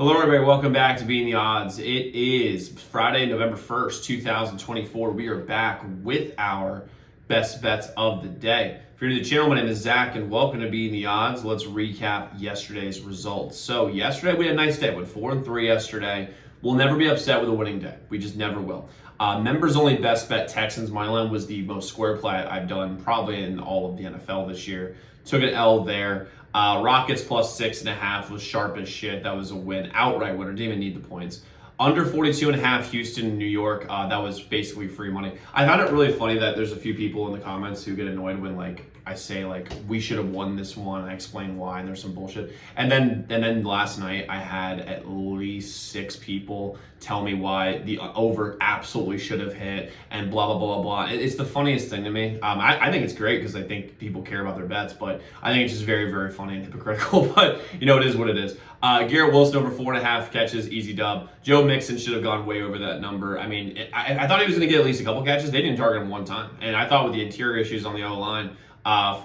Hello, everybody. Welcome back to Being the Odds. It is Friday, November 1st, 2024. We are back with our best bets of the day. If you're new to the channel, my name is Zach, and welcome to Being the Odds. Let's recap yesterday's results. So, yesterday we had a nice day. We went 4-3 yesterday. We'll never be upset with a winning day. We just never will. Members only best bet Texans moneyline was the most square play I've done probably in all of the NFL this year. Took an L there. Rockets plus 6.5 was sharp as shit. That was a win, outright winner. Didn't even need the points. Under 42.5, Houston, New York. That was basically free money. I found it really funny that there's a few people in the comments who get annoyed when I say we should have won this one. I explain why, and there's some bullshit. And then last night I had at least 6 people tell me why the over absolutely should have hit and blah blah blah blah. It's the funniest thing to me. I think it's great because I think people care about their bets, but I think it's just very, very funny and hypocritical. But it is what it is. Garrett Wilson over 4.5 catches, easy dub. Joe Mixon should have gone way over that number. I mean, I thought he was going to get at least a couple catches. They didn't target him one time, and I thought with the interior issues on the O line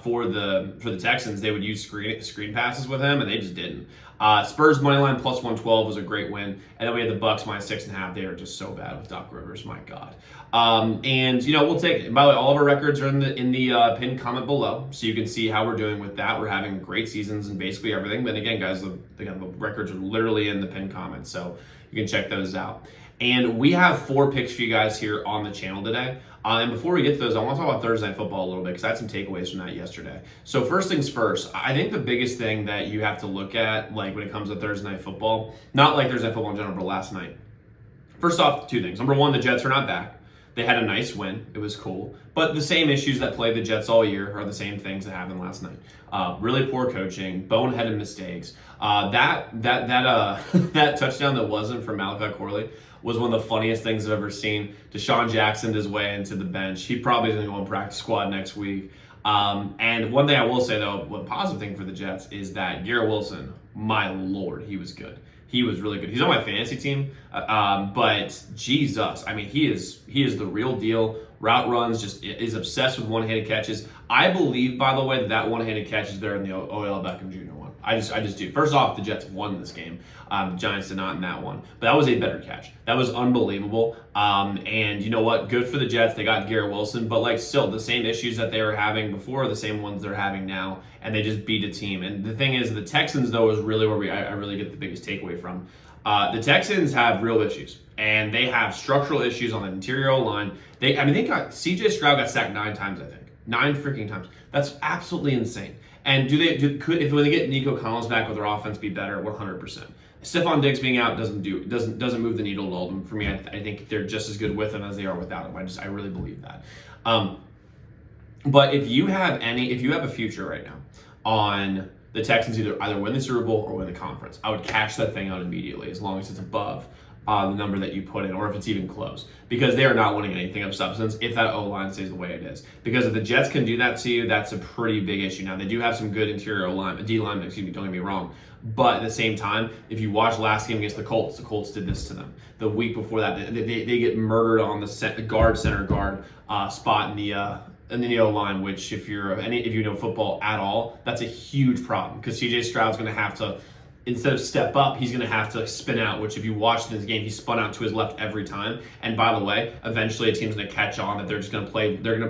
for the Texans, they would use screen passes with him, and they just didn't. Spurs moneyline plus 112 was a great win, and then we had the Bucks minus 6.5. They are just so bad with Doc Rivers, my God. And we'll take it. And by the way, all of our records are in the pinned comment below, so you can see how we're doing with that. We're having great seasons and basically everything. But again, guys, the records are literally in the pinned comments, so you can check those out. And we have 4 picks for you guys here on the channel today. And before we get to those, I want to talk about Thursday Night Football a little bit because I had some takeaways from that yesterday. So first things first, I think the biggest thing that you have to look at, when it comes to Thursday Night Football, not like Thursday Night Football in general, but last night. First off, 2 things. Number 1, the Jets are not back. They had a nice win. It was cool. But the same issues that plague the Jets all year are the same things that happened last night. Really poor coaching, boneheaded mistakes. That touchdown that wasn't from Malachi Corley was one of the funniest things I've ever seen. Deshaun Jackson his way into the bench. He probably is going to go on practice squad next week. And one thing I will say, though, one positive thing for the Jets is that Garrett Wilson, my Lord, he was good. He was really good. He's on my fantasy team, but Jesus, I mean, he is the real deal. Route runs, just is obsessed with one-handed catches. I believe, by the way, that one-handed catch is there in the Odell Beckham Jr. one. I just do. First off, the Jets won this game. The Giants did not in that one. But that was a better catch. That was unbelievable. And you know what? Good for the Jets. They got Garrett Wilson. But still, the same issues that they were having before are the same ones they're having now. And they just beat a team. And the thing is, the Texans, though, is really where I really get the biggest takeaway from. The Texans have real issues. And they have structural issues on the interior line. They got CJ Stroud got sacked 9 times, I think. 9 freaking times. That's absolutely insane. And when they get Nico Collins back, will their offense be better? 100%. Stephon Diggs being out doesn't move the needle at all. For me, I think they're just as good with him as they are without him. I really believe that. But if you have a future right now on the Texans either win the Super Bowl or win the conference, I would cash that thing out immediately as long as it's above the number that you put in, or if it's even close, because they are not winning anything of substance if that O-line stays the way it is. Because if the Jets can do that to you, that's a pretty big issue. Now, they do have some good interior D-line, don't get me wrong, but at the same time, if you watch last game against the Colts did this to them. The week before that, they get murdered on the center guard spot in the O-line, which if you know football at all, that's a huge problem, because CJ Stroud's going to have to, instead of step up, he's going to have to spin out, which if you watch this game, he spun out to his left every time. And by the way, eventually a team's going to catch on that they're going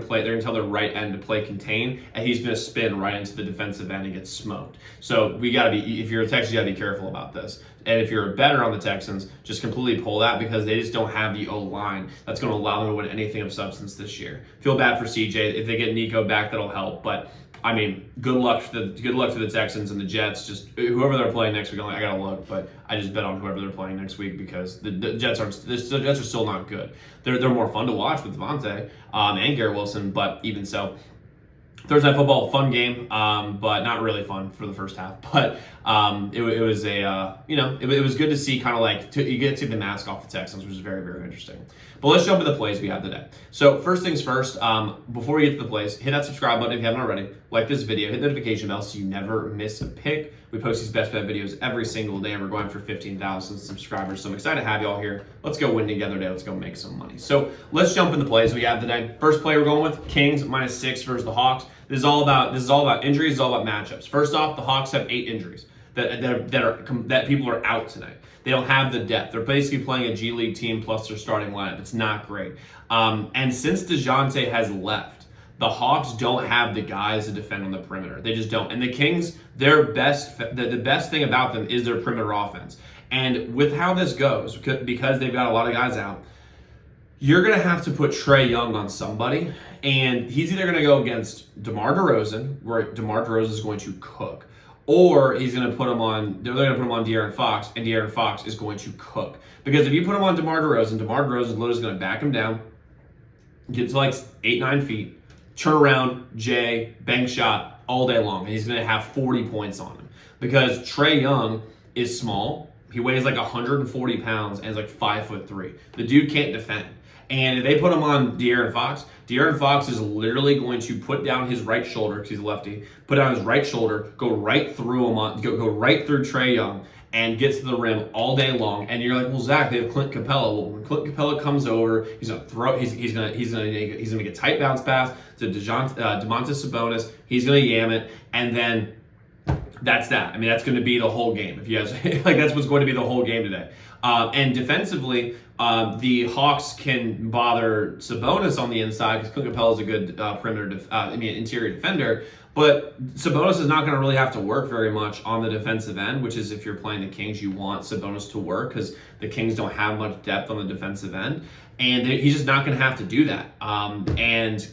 to tell their right end to play contain, and he's going to spin right into the defensive end and get smoked. So if you're a Texans, you got to be careful about this. And if you're a bettor on the Texans, just completely pull that, because they just don't have the O-line that's going to allow them to win anything of substance this year. Feel bad for CJ. If they get Nico back, that'll help. But I mean, good luck to the Texans and the Jets. Just whoever they're playing next week. I gotta look, but I just bet on whoever they're playing next week, because the Jets are still not good. They're more fun to watch with Devontae and Garrett Wilson, but even so. Thursday Night Football, fun game, but not really fun for the first half. But it was it was good to see, you get to see the mask off the Texans, which is very, very interesting. But let's jump into the plays we have today. So first things first, before we get to the plays, hit that subscribe button if you haven't already. Like this video, hit the notification bell so you never miss a pick. We post these best bet videos every single day, and we're going for 15,000 subscribers. So I'm excited to have you all here. Let's go win together today. Let's go make some money. So let's jump into the plays we have today. First play we're going with Kings -6 versus the Hawks. This is all about injuries. It's all about matchups. First off, the Hawks have 8 injuries. that people are out tonight. They don't have the depth. They're basically playing a G League team plus their starting lineup. It's not great. And since DeJounte has left, the Hawks don't have the guys to defend on the perimeter. They just don't. And the Kings, the best thing about them is their perimeter offense. And with how this goes, because they've got a lot of guys out, you're going to have to put Trae Young on somebody. And he's either going to go against DeMar DeRozan, where DeMar DeRozan is going to cook, or he's going to put him on, they're going to put him on De'Aaron Fox, and De'Aaron Fox is going to cook. Because if you put him on DeMar DeRozan literally is going to back him down, get to like 8-9 feet, turn around, bank shot all day long, and he's going to have 40 points on him. Because Trae Young is small, he weighs like 140 pounds and is like 5'3". The dude can't defend. And if they put him on De'Aaron Fox is literally going to put down his right shoulder, because he's a lefty, put down his right shoulder, go right through him, go right through Trae Young, and gets to the rim all day long. And you're like, well, Zach, they have Clint Capella. Well, when Clint Capella comes over, he's gonna throw. He's gonna make a tight bounce pass to Domantas Sabonis. He's gonna yam it, and then that's that. I mean, that's going to be the whole game. If you guys like, that's what's going to be the whole game today. And defensively, the Hawks can bother Sabonis on the inside because Clint Capella is a good interior defender. But Sabonis is not going to really have to work very much on the defensive end, which is, if you're playing the Kings, you want Sabonis to work because the Kings don't have much depth on the defensive end, and he's just not going to have to do that. And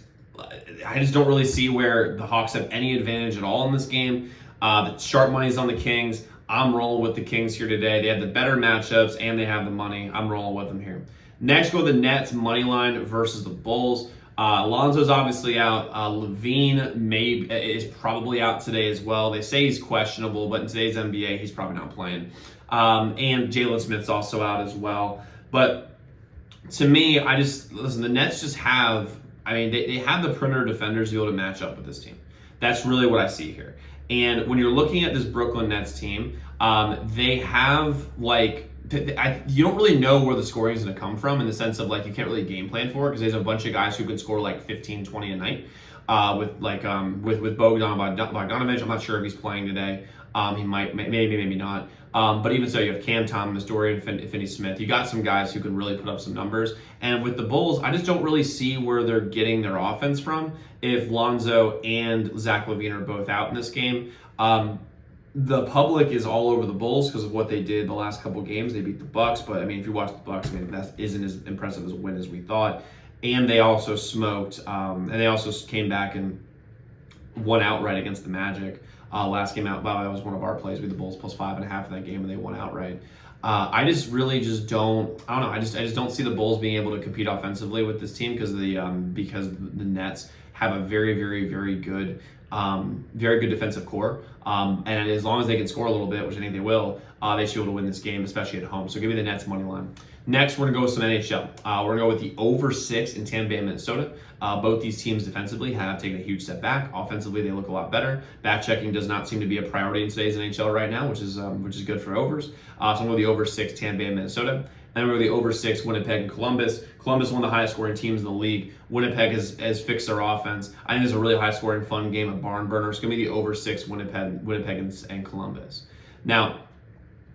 I just don't really see where the Hawks have any advantage at all in this game. The sharp money's on the Kings. I'm rolling with the Kings here today. They have the better matchups and they have the money. I'm rolling with them here. Next, go the Nets money line versus the Bulls. Alonzo's obviously out. Levine is probably out today as well. They say he's questionable, but in today's NBA, he's probably not playing. And Jalen Smith's also out as well. But to me, the Nets just have, they have the perimeter defenders to be able to match up with this team. That's really what I see here. And when you're looking at this Brooklyn Nets team, they have you don't really know where the scoring is going to come from, in the sense of you can't really game plan for it, because there's a bunch of guys who can score 15, 20 a night. With Bogdan Bogdanovic, I'm not sure if he's playing today. He might, maybe not. But even so, you have Cam Thomas, Dorian Finney-Smith. You got some guys who can really put up some numbers. And with the Bulls, I just don't really see where they're getting their offense from if Lonzo and Zach LaVine are both out in this game. The public is all over the Bulls because of what they did the last couple games. They beat the Bucks, but if you watch the Bucks, that isn't as impressive as a win as we thought. And they also smoked, and they also came back and won outright against the Magic. Last game out, that was one of our plays. We had the Bulls plus 5.5 in that game, and they won outright. I just really just don't. I don't know. I just don't see the Bulls being able to compete offensively with this team because the Nets have a very, very, very good defensive core. And as long as they can score a little bit, which I think they will, they should be able to win this game, especially at home. So give me the Nets money line. Next, we're going to go with some NHL. We're going to go with the over 6 in Tampa Bay and Minnesota. Both these teams defensively have taken a huge step back. Offensively, they look a lot better. Back checking does not seem to be a priority in today's NHL right now, which is good for overs. So I'm going to go with the over 6 Tampa Bay and Minnesota. Then we're going to go the over 6 Winnipeg and Columbus. Columbus is one of the highest scoring teams in the league. Winnipeg has fixed their offense. I think it's a really high scoring, fun game, a barn burner. It's going to be the over 6 Winnipeg and Columbus. Now,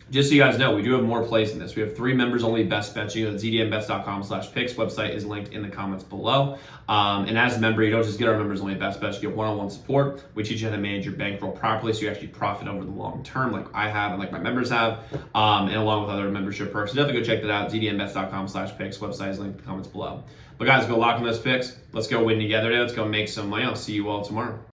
just so you guys know, we do have more plays in this. We have 3 members only best bets. You go to zdmbets.com/picks. Website is linked in the comments below. And as a member, you don't just get our members only best bets. You get one-on-one support. We teach you how to manage your bankroll properly so you actually profit over the long term, like I have and like my members have, and along with other membership perks. So definitely go check that out. zdmbets.com/picks. Website is linked in the comments below. But guys, go lock in those picks. Let's go win together today. Let's go make some money. I'll see you all tomorrow.